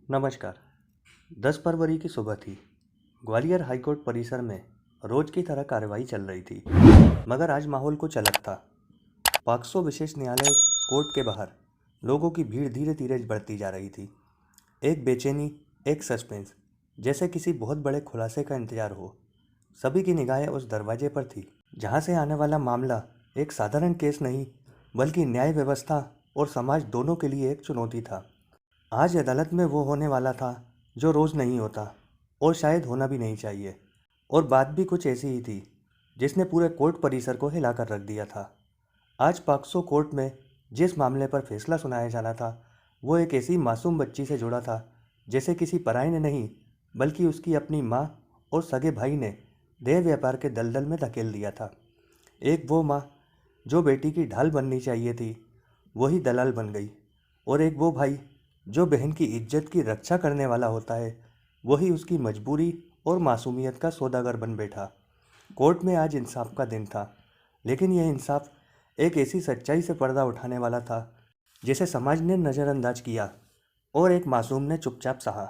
नमस्कार। 10 फरवरी की सुबह थी। ग्वालियर हाईकोर्ट परिसर में रोज की तरह कार्रवाई चल रही थी, मगर आज माहौल कुछ अलग था। पॉक्सो विशेष न्यायालय कोर्ट के बाहर लोगों की भीड़ धीरे धीरे बढ़ती जा रही थी। एक बेचैनी, एक सस्पेंस, जैसे किसी बहुत बड़े खुलासे का इंतजार हो। सभी की निगाहें उस दरवाजे पर थी, जहां से आने वाला मामला एक साधारण केस नहीं, बल्कि न्याय व्यवस्था और समाज दोनों के लिए एक चुनौती था। आज अदालत में वो होने वाला था जो रोज़ नहीं होता और शायद होना भी नहीं चाहिए। और बात भी कुछ ऐसी ही थी जिसने पूरे कोर्ट परिसर को हिलाकर रख दिया था। आज पॉक्सो कोर्ट में जिस मामले पर फैसला सुनाया जाना था, वो एक ऐसी मासूम बच्ची से जुड़ा था जैसे किसी पराये ने नहीं, बल्कि उसकी अपनी माँ और सगे भाई ने देह व्यापार के दलदल में धकेल दिया था। एक वो माँ जो बेटी की ढाल बननी चाहिए थी, वही दलाल बन गई। और एक वो भाई जो बहन की इज्जत की रक्षा करने वाला होता है, वही उसकी मजबूरी और मासूमियत का सौदागर बन बैठा। कोर्ट में आज इंसाफ का दिन था, लेकिन यह इंसाफ एक ऐसी सच्चाई से पर्दा उठाने वाला था जिसे समाज ने नज़रअंदाज किया और एक मासूम ने चुपचाप सहा।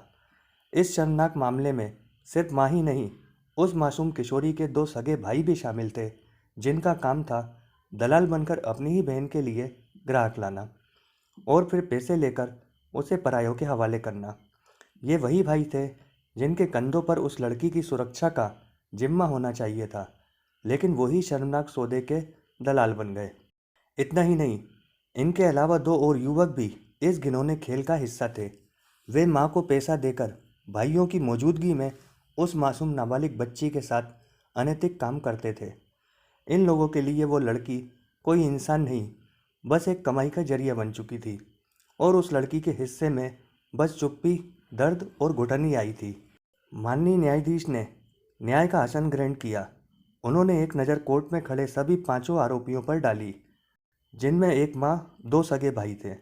इस शर्मनाक मामले में सिर्फ माँ ही नहीं, उस मासूम किशोरी के दो सगे भाई भी शामिल थे, जिनका काम था दलाल बनकर अपनी ही बहन के लिए ग्राहक लाना और फिर पैसे लेकर उसे परायों के हवाले करना। ये वही भाई थे जिनके कंधों पर उस लड़की की सुरक्षा का जिम्मा होना चाहिए था, लेकिन वही शर्मनाक सौदे के दलाल बन गए। इतना ही नहीं, इनके अलावा दो और युवक भी इस घिनौने खेल का हिस्सा थे। वे माँ को पैसा देकर भाइयों की मौजूदगी में उस मासूम नाबालिग बच्ची के साथ अनैतिक काम करते थे। इन लोगों के लिए वो लड़की कोई इंसान नहीं, बस एक कमाई का जरिया बन चुकी थी। और उस लड़की के हिस्से में बस चुप्पी, दर्द और घुटनी आई थी। माननीय न्यायाधीश ने न्याय का आसन ग्रहण किया। उन्होंने एक नज़र कोर्ट में खड़े सभी पांचों आरोपियों पर डाली, जिनमें एक माँ, दो सगे भाई थे।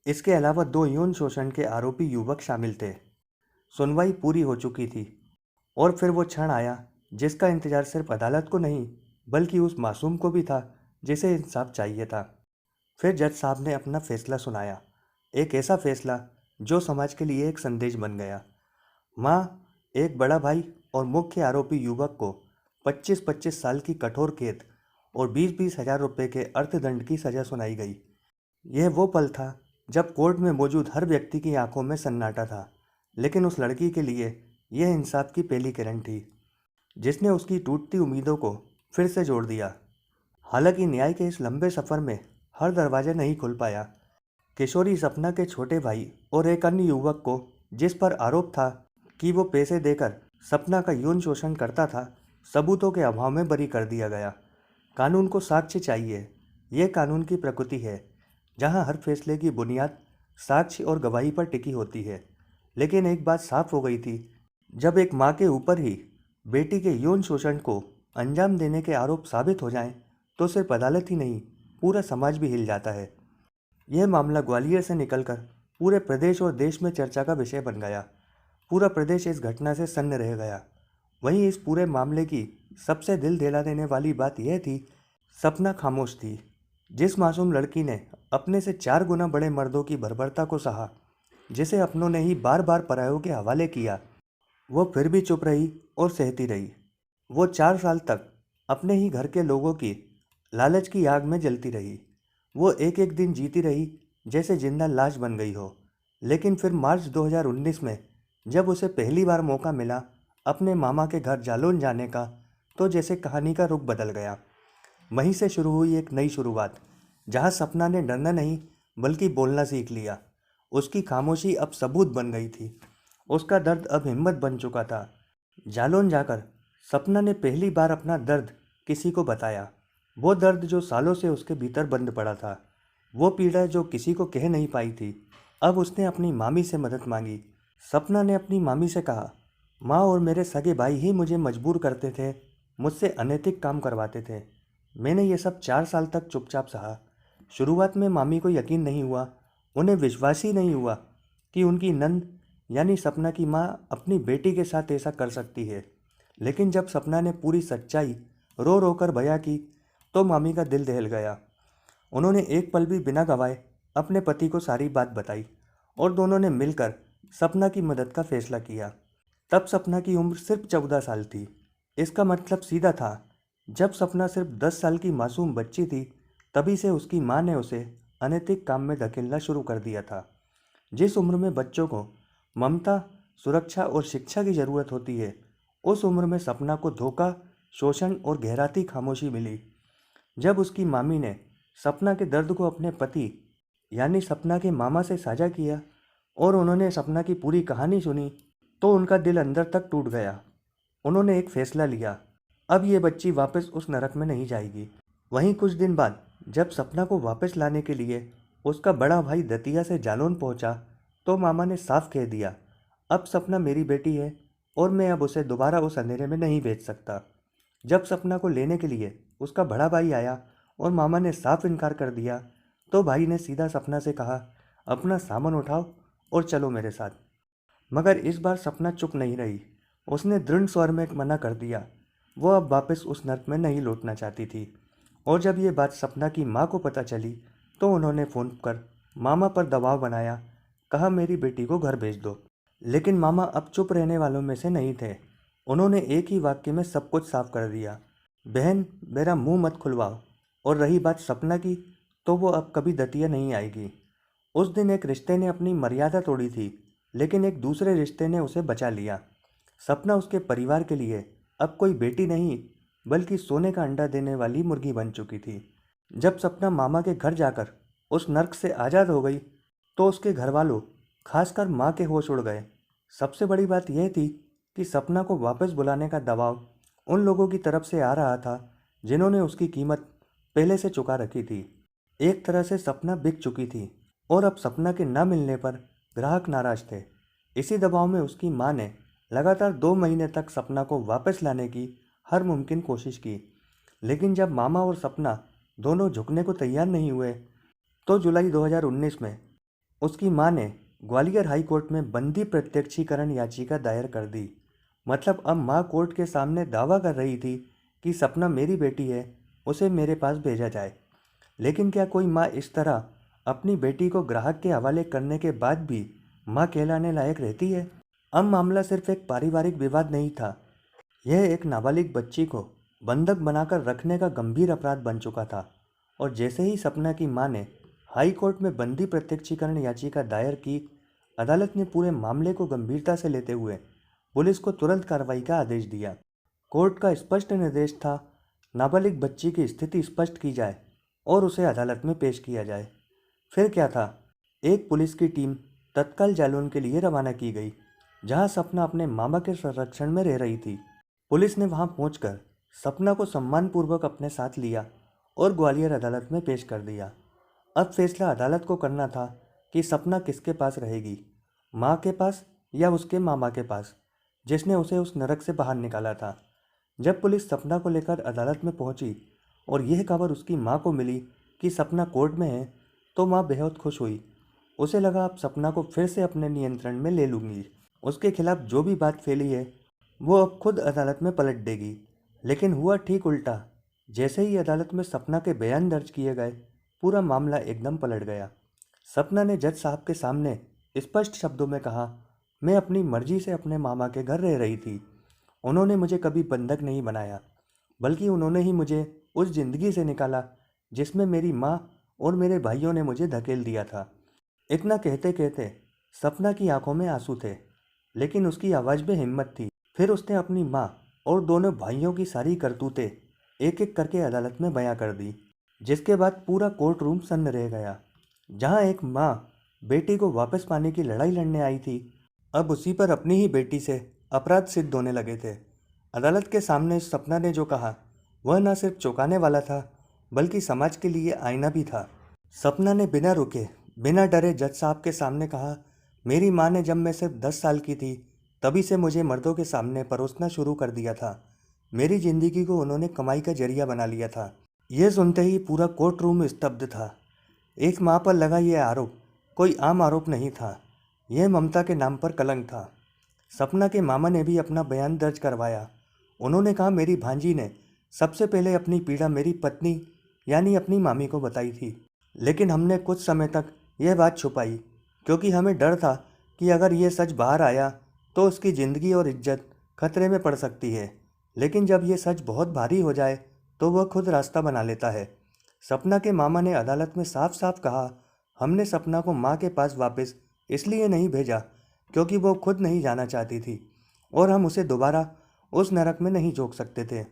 इसके अलावा दो यौन शोषण के आरोपी युवक शामिल थे। सुनवाई पूरी हो चुकी थी और फिर वो क्षण आया जिसका इंतजार सिर्फ अदालत को नहीं, बल्कि उस मासूम को भी था जिसे इंसाफ चाहिए था। फिर जज साहब ने अपना फैसला सुनाया, एक ऐसा फैसला जो समाज के लिए एक संदेश बन गया। माँ, एक बड़ा भाई और मुख्य आरोपी युवक को 25-25 साल की कठोर कैद और 20-20 हजार रुपये के अर्थदंड की सजा सुनाई गई। यह वो पल था जब कोर्ट में मौजूद हर व्यक्ति की आंखों में सन्नाटा था, लेकिन उस लड़की के लिए यह इंसाफ की पहली किरण थी, जिसने उसकी टूटती उम्मीदों को फिर से जोड़ दिया। हालांकि न्याय के इस लंबे सफ़र में हर दरवाजा नहीं खुल पाया। किशोरी सपना के छोटे भाई और एक अन्य युवक को, जिस पर आरोप था कि वो पैसे देकर सपना का यौन शोषण करता था, सबूतों के अभाव में बरी कर दिया गया। कानून को साक्ष्य चाहिए, ये कानून की प्रकृति है, जहां हर फैसले की बुनियाद साक्ष्य और गवाही पर टिकी होती है। लेकिन एक बात साफ हो गई थी, जब एक माँ के ऊपर ही बेटी के यौन शोषण को अंजाम देने के आरोप साबित हो जाएं, तो सिर्फ अदालत ही नहीं, पूरा समाज भी हिल जाता है। यह मामला ग्वालियर से निकलकर पूरे प्रदेश और देश में चर्चा का विषय बन गया। पूरा प्रदेश इस घटना से सन्न रह गया। वहीं इस पूरे मामले की सबसे दिल दहला देने वाली बात यह थी, सपना खामोश थी। जिस मासूम लड़की ने अपने से 4 गुना बड़े मर्दों की बर्बरता को सहा, जिसे अपनों ने ही बार बार परायों के हवाले किया, वो फिर भी चुप रही और सहती रही। वो 4 साल तक अपने ही घर के लोगों की लालच की आग में जलती रही। वो एक एक दिन जीती रही जैसे जिंदा लाश बन गई हो। लेकिन फिर मार्च 2019 में जब उसे पहली बार मौका मिला अपने मामा के घर जालौन जाने का, तो जैसे कहानी का रुख बदल गया। वहीं से शुरू हुई एक नई शुरुआत, जहां सपना ने डरना नहीं बल्कि बोलना सीख लिया। उसकी खामोशी अब सबूत बन गई थी, उसका दर्द अब हिम्मत बन चुका था। जालौन जाकर सपना ने पहली बार अपना दर्द किसी को बताया। वो दर्द जो सालों से उसके भीतर बंद पड़ा था, वो पीड़ा जो किसी को कह नहीं पाई थी। अब उसने अपनी मामी से मदद मांगी। सपना ने अपनी मामी से कहा, माँ और मेरे सगे भाई ही मुझे मजबूर करते थे, मुझसे अनैतिक काम करवाते थे। मैंने ये सब 4 साल तक चुपचाप सहा। शुरुआत में मामी को यकीन नहीं हुआ, उन्हें विश्वास ही नहीं हुआ कि उनकी नंद यानी सपना की माँ अपनी बेटी के साथ ऐसा कर सकती है। लेकिन जब सपना ने पूरी सच्चाई रो रो कर बयां की, तो मामी का दिल दहल गया। उन्होंने एक पल भी बिना गवाए अपने पति को सारी बात बताई और दोनों ने मिलकर सपना की मदद का फैसला किया। तब सपना की उम्र सिर्फ 14 साल थी। इसका मतलब सीधा था, जब सपना सिर्फ 10 साल की मासूम बच्ची थी, तभी से उसकी माँ ने उसे अनैतिक काम में धकेलना शुरू कर दिया था। जिस उम्र में बच्चों को ममता, सुरक्षा और शिक्षा की ज़रूरत होती है, उस उम्र में सपना को धोखा, शोषण और गहराती खामोशी मिली। जब उसकी मामी ने सपना के दर्द को अपने पति यानी सपना के मामा से साझा किया और उन्होंने सपना की पूरी कहानी सुनी, तो उनका दिल अंदर तक टूट गया। उन्होंने एक फैसला लिया, अब ये बच्ची वापस उस नरक में नहीं जाएगी। वहीं कुछ दिन बाद जब सपना को वापस लाने के लिए उसका बड़ा भाई दतिया से जालौन पहुंचा, तो मामा ने साफ कह दिया, अब सपना मेरी बेटी है और मैं अब उसे दोबारा उस अंधेरे में नहीं भेज सकता। जब सपना को लेने के लिए उसका बड़ा भाई आया और मामा ने साफ इनकार कर दिया, तो भाई ने सीधा सपना से कहा, अपना सामान उठाओ और चलो मेरे साथ। मगर इस बार सपना चुप नहीं रही। उसने दृढ़ स्वर में मना कर दिया। वो अब वापस उस नर्क में नहीं लौटना चाहती थी। और जब ये बात सपना की माँ को पता चली, तो उन्होंने फ़ोन कर मामा पर दबाव बनाया, कहा मेरी बेटी को घर भेज दो। लेकिन मामा अब चुप रहने वालों में से नहीं थे। उन्होंने एक ही वाक्य में सब कुछ साफ कर दिया, बहन मेरा मुंह मत खुलवाओ। और रही बात सपना की, तो वो अब कभी दतिया नहीं आएगी। उस दिन एक रिश्ते ने अपनी मर्यादा तोड़ी थी, लेकिन एक दूसरे रिश्ते ने उसे बचा लिया। सपना उसके परिवार के लिए अब कोई बेटी नहीं, बल्कि सोने का अंडा देने वाली मुर्गी बन चुकी थी। जब सपना मामा के घर जाकर उस नर्क से आज़ाद हो गई, तो उसके घर वालों, खासकर माँ के होश उड़ गए। सबसे बड़ी बात यह थी कि सपना को वापस बुलाने का दबाव उन लोगों की तरफ से आ रहा था जिन्होंने उसकी कीमत पहले से चुका रखी थी। एक तरह से सपना बिक चुकी थी और अब सपना के न मिलने पर ग्राहक नाराज थे। इसी दबाव में उसकी माँ ने लगातार 2 महीने तक सपना को वापस लाने की हर मुमकिन कोशिश की। लेकिन जब मामा और सपना दोनों झुकने को तैयार नहीं हुए, तो जुलाई 2019 में उसकी माँ ने ग्वालियर हाई कोर्ट में बंदी प्रत्यक्षीकरण याचिका दायर कर दी। मतलब अब माँ कोर्ट के सामने दावा कर रही थी कि सपना मेरी बेटी है, उसे मेरे पास भेजा जाए। लेकिन क्या कोई माँ इस तरह अपनी बेटी को ग्राहक के हवाले करने के बाद भी माँ कहलाने लायक रहती है? अब मामला सिर्फ एक पारिवारिक विवाद नहीं था, यह एक नाबालिग बच्ची को बंधक बनाकर रखने का गंभीर अपराध बन चुका था। और जैसे ही सपना की मां ने हाई कोर्ट में बंदी प्रत्यक्षीकरण याचिका दायर की, अदालत ने पूरे मामले को गंभीरता से लेते हुए पुलिस को तुरंत कार्रवाई का आदेश दिया। कोर्ट का स्पष्ट निर्देश था, नाबालिग बच्ची की स्थिति स्पष्ट की जाए और उसे अदालत में पेश किया जाए। फिर क्या था, एक पुलिस की टीम तत्काल जालौन के लिए रवाना की गई, जहां सपना अपने मामा के संरक्षण में रह रही थी। पुलिस ने वहां पहुंचकर सपना को सम्मानपूर्वक अपने साथ लिया और ग्वालियर अदालत में पेश कर दिया। अब फैसला अदालत को करना था कि सपना किसके पास रहेगी, माँ के पास या उसके मामा के पास, जिसने उसे उस नरक से बाहर निकाला था। जब पुलिस सपना को लेकर अदालत में पहुंची और यह खबर उसकी माँ को मिली कि सपना कोर्ट में है, तो माँ बेहद खुश हुई। उसे लगा अब सपना को फिर से अपने नियंत्रण में ले लूँगी। उसके खिलाफ जो भी बात फैली है वो अब खुद अदालत में पलट देगी। लेकिन हुआ ठीक उल्टा। जैसे ही अदालत में सपना के बयान दर्ज किए गए, पूरा मामला एकदम पलट गया। सपना ने जज साहब के सामने स्पष्ट शब्दों में कहा, मैं अपनी मर्जी से अपने मामा के घर रह रही थी। उन्होंने मुझे कभी बंधक नहीं बनाया, बल्कि उन्होंने ही मुझे उस जिंदगी से निकाला जिसमें मेरी माँ और मेरे भाइयों ने मुझे धकेल दिया था। इतना कहते कहते सपना की आंखों में आंसू थे, लेकिन उसकी आवाज़ में हिम्मत थी। फिर उसने अपनी माँ और दोनों भाइयों की सारी करतूतें एक एक करके अदालत में बयां कर दी, जिसके बाद पूरा कोर्ट रूम सन्न रह गया। जहां एक माँ बेटी को वापस पाने की लड़ाई लड़ने आई थी, अब उसी पर अपनी ही बेटी से अपराध सिद्ध होने लगे थे। अदालत के सामने सपना ने जो कहा वह न सिर्फ चौंकाने वाला था, बल्कि समाज के लिए आईना भी था। सपना ने बिना रुके, बिना डरे जज साहब के सामने कहा, मेरी माँ ने जब मैं सिर्फ 10 साल की थी तभी से मुझे मर्दों के सामने परोसना शुरू कर दिया था। मेरी ज़िंदगी को उन्होंने कमाई का जरिया बना लिया था। यह सुनते ही पूरा कोर्ट रूम स्तब्ध था। एक माँ पर लगा यह आरोप कोई आम आरोप नहीं था, यह ममता के नाम पर कलंक था। सपना के मामा ने भी अपना बयान दर्ज करवाया। उन्होंने कहा, मेरी भांजी ने सबसे पहले अपनी पीड़ा मेरी पत्नी यानी अपनी मामी को बताई थी, लेकिन हमने कुछ समय तक यह बात छुपाई क्योंकि हमें डर था कि अगर ये सच बाहर आया तो उसकी ज़िंदगी और इज्जत खतरे में पड़ सकती है, लेकिन जब ये सच बहुत भारी हो जाए तो वह खुद रास्ता बना लेता है। सपना के मामा ने अदालत में साफ साफ कहा, हमने सपना को माँ के पास वापस इसलिए नहीं भेजा क्योंकि वो खुद नहीं जाना चाहती थी और हम उसे दोबारा उस नरक में नहीं झोंक सकते थे।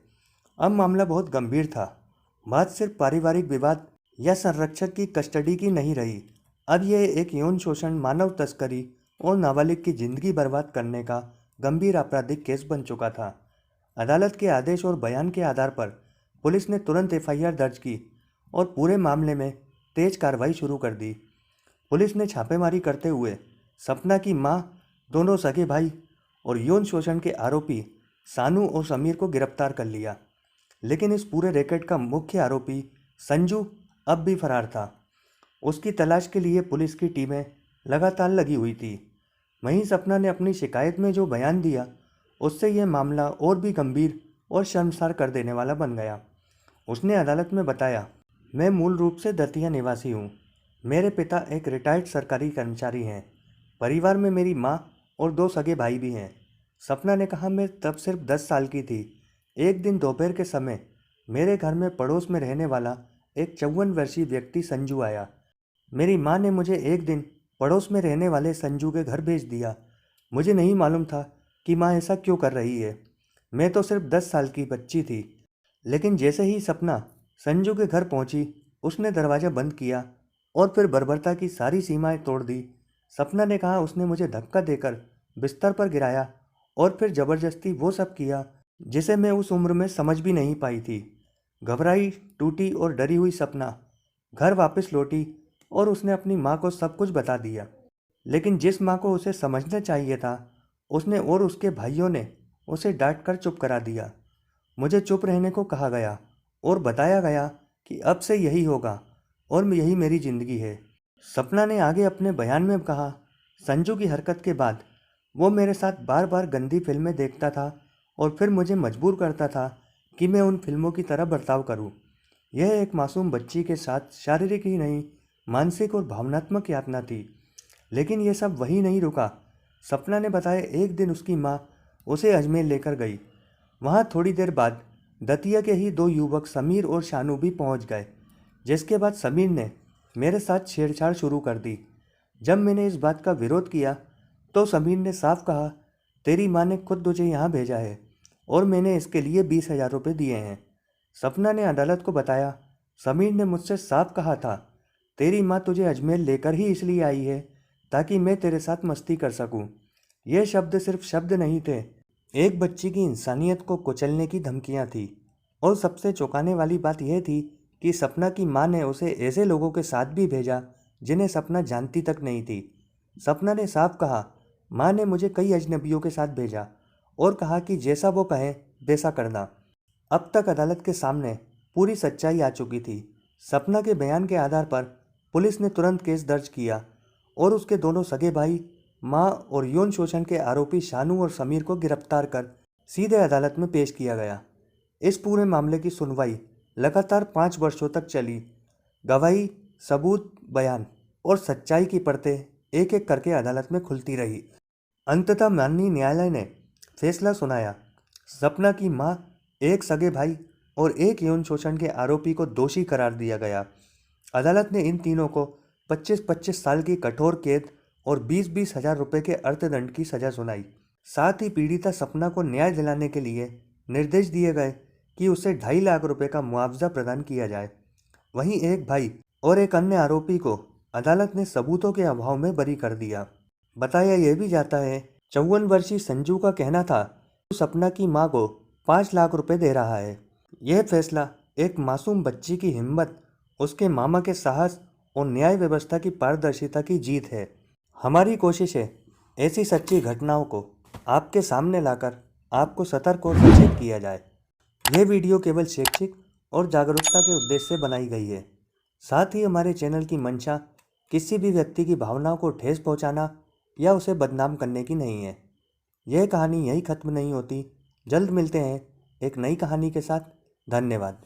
अब मामला बहुत गंभीर था। बात सिर्फ पारिवारिक विवाद या संरक्षक की कस्टडी की नहीं रही। अब यह एक यौन शोषण, मानव तस्करी और नाबालिग की जिंदगी बर्बाद करने का गंभीर आपराधिक केस बन चुका था। अदालत के आदेश और बयान के आधार पर पुलिस ने तुरंत एफआईआर दर्ज की और पूरे मामले में तेज कार्रवाई शुरू कर दी। पुलिस ने छापेमारी करते हुए सपना की मां, दोनों सगे भाई और यौन शोषण के आरोपी सानू और समीर को गिरफ्तार कर लिया, लेकिन इस पूरे रैकेट का मुख्य आरोपी संजू अब भी फरार था। उसकी तलाश के लिए पुलिस की टीमें लगातार लगी हुई थी। वहीं सपना ने अपनी शिकायत में जो बयान दिया उससे यह मामला और भी गंभीर और शर्मसार कर देने वाला बन गया। उसने अदालत में बताया, मैं मूल रूप से दतिया निवासी हूँ। मेरे पिता एक रिटायर्ड सरकारी कर्मचारी हैं। परिवार में मेरी माँ और 2 सगे भाई भी हैं। सपना ने कहा, मैं तब सिर्फ 10 साल की थी। एक दिन दोपहर के समय मेरे घर में पड़ोस में रहने वाला एक 54 वर्षीय व्यक्ति संजू आया। मेरी माँ ने मुझे एक दिन पड़ोस में रहने वाले संजू के घर भेज दिया। मुझे नहीं मालूम था कि माँ ऐसा क्यों कर रही है। मैं तो सिर्फ 10 साल की बच्ची थी। लेकिन जैसे ही सपना संजू के घर पहुंची, उसने दरवाज़ा बंद किया और फिर बर्बरता की सारी सीमाएं तोड़ दी। सपना ने कहा, उसने मुझे धक्का देकर बिस्तर पर गिराया और फिर ज़बरदस्ती वो सब किया जिसे मैं उस उम्र में समझ भी नहीं पाई थी। घबराई, टूटी और डरी हुई सपना घर वापस लौटी और उसने अपनी माँ को सब कुछ बता दिया। लेकिन जिस माँ को उसे समझना चाहिए था, उसने और उसके भाइयों ने उसे डांट कर चुप करा दिया। मुझे चुप रहने को कहा गया और बताया गया कि अब से यही होगा और यही मेरी ज़िंदगी है। सपना ने आगे अपने बयान में कहा, संजू की हरकत के बाद वो मेरे साथ बार बार गंदी फिल्में देखता था और फिर मुझे मजबूर करता था कि मैं उन फिल्मों की तरह बर्ताव करूं। यह एक मासूम बच्ची के साथ शारीरिक ही नहीं, मानसिक और भावनात्मक यातना थी। लेकिन यह सब वही नहीं रुका। सपना ने बताया, एक दिन उसकी माँ उसे अजमेर लेकर गई। वहाँ थोड़ी देर बाद दतिया के ही 2 युवक समीर और शानू भी पहुँच गए, जिसके बाद समीर ने मेरे साथ छेड़छाड़ शुरू कर दी। जब मैंने इस बात का विरोध किया तो समीर ने साफ कहा, तेरी माँ ने खुद तुझे यहाँ भेजा है और मैंने इसके लिए 20,000 रुपये दिए हैं। सपना ने अदालत को बताया, समीर ने मुझसे साफ कहा था, तेरी माँ तुझे अजमेर लेकर ही इसलिए आई है ताकि मैं तेरे साथ मस्ती कर सकूं। ये शब्द सिर्फ शब्द नहीं थे, एक बच्ची की इंसानियत को कुचलने की धमकियाँ थी। और सबसे चौंकाने वाली बात यह थी कि सपना की माँ ने उसे ऐसे लोगों के साथ भी भेजा जिन्हें सपना जानती तक नहीं थी। सपना ने साफ कहा, माँ ने मुझे कई अजनबियों के साथ भेजा और कहा कि जैसा वो कहें वैसा करना। अब तक अदालत के सामने पूरी सच्चाई आ चुकी थी। सपना के बयान के आधार पर पुलिस ने तुरंत केस दर्ज किया और उसके दोनों सगे भाई, माँ और यौन शोषण के आरोपी शानू और समीर को गिरफ्तार कर सीधे अदालत में पेश किया गया। इस पूरे मामले की सुनवाई लगातार 5 वर्षों तक चली। गवाही, सबूत, बयान और सच्चाई की परतें एक एक करके अदालत में खुलती रही। अंततः माननीय न्यायालय ने फैसला सुनाया। सपना की माँ, एक सगे भाई और एक यौन शोषण के आरोपी को दोषी करार दिया गया। अदालत ने इन तीनों को 25-25 साल की कठोर कैद और 20-20 हज़ार रुपये के अर्थदंड की सजा सुनाई। साथ ही पीड़िता सपना को न्याय दिलाने के लिए निर्देश दिए गए कि उसे 2.5 लाख रुपए का मुआवजा प्रदान किया जाए। वहीं एक भाई और एक अन्य आरोपी को अदालत ने सबूतों के अभाव में बरी कर दिया। बताया यह भी जाता है, 54 वर्षीय संजू का कहना था कि सपना की मां को 5 लाख रुपए दे रहा है। यह फैसला एक मासूम बच्ची की हिम्मत, उसके मामा के साहस और न्याय व्यवस्था की पारदर्शिता की जीत है। हमारी कोशिश है ऐसी सच्ची घटनाओं को आपके सामने लाकर आपको सतर्क और सचेत किया जाए। यह वीडियो केवल शैक्षिक और जागरूकता के उद्देश्य से बनाई गई है। साथ ही हमारे चैनल की मंशा किसी भी व्यक्ति की भावनाओं को ठेस पहुंचाना या उसे बदनाम करने की नहीं है। यह कहानी यहीं खत्म नहीं होती। जल्द मिलते हैं एक नई कहानी के साथ। धन्यवाद।